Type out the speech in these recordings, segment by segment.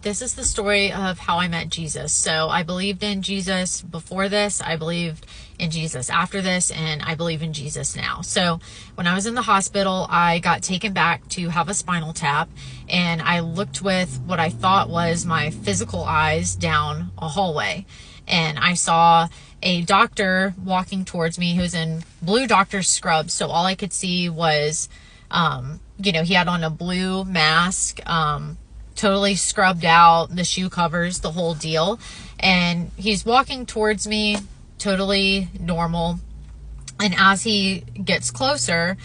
this is the story of how I met Jesus. So I believed in Jesus before this, I believed in Jesus after this, and I believe in Jesus now. So when I was in the hospital, I got taken back to have a spinal tap, and I looked with what I thought was my physical eyes down a hallway, and I saw a doctor walking towards me who's in blue doctor scrubs. So all I could see was, he had on a blue mask, totally scrubbed out, the shoe covers, the whole deal. And he's walking towards me, totally normal. And as he gets closer,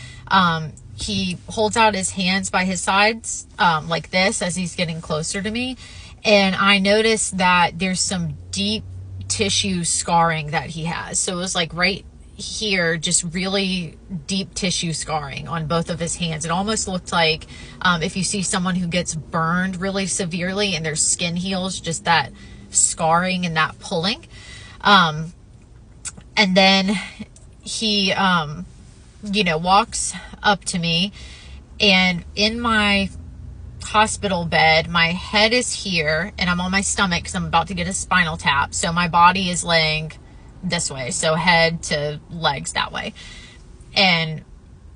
he holds out his hands by his sides, like this, as he's getting closer to me. And I noticed that there's some deep tissue scarring that he has. So it was like right here, just really deep tissue scarring on both of his hands. It almost looked like if you see someone who gets burned really severely and their skin heals, just that scarring and that pulling. And then he, walks up to me, and in my hospital bed, my head is here and I'm on my stomach because I'm about to get a spinal tap. So my body is laying this way, so head to legs that way, and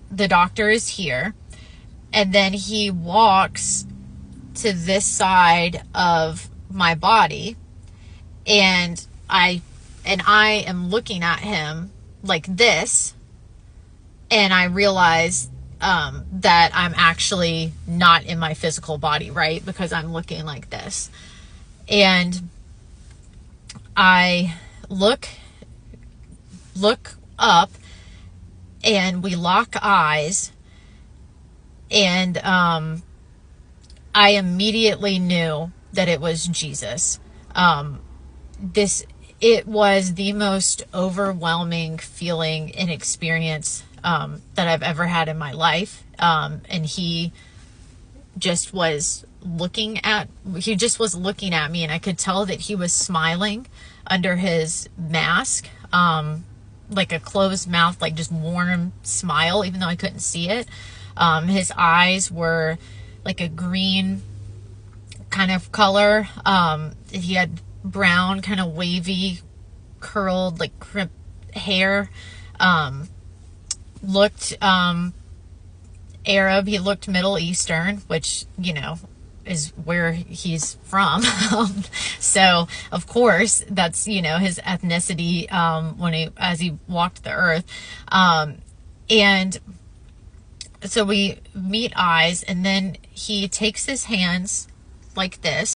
the doctor is here, and then he walks to this side of my body, and I am looking at him like this, and I realize that I'm actually not in my physical body, right? Because I'm looking like this. And I look up, and we lock eyes, and I immediately knew that it was Jesus. It was the most overwhelming feeling and experience that I've ever had in my life. And he just was looking at me, and I could tell that he was smiling under his mask, like a closed mouth, like just warm smile, even though I couldn't see it. His eyes were like a green kind of color. He had brown, kind of wavy, curled, like crimped hair. Looked Arab. He looked Middle Eastern, which, is where he's from. So of course that's, his ethnicity, as he walked the earth. And so we meet eyes, and then he takes his hands like this.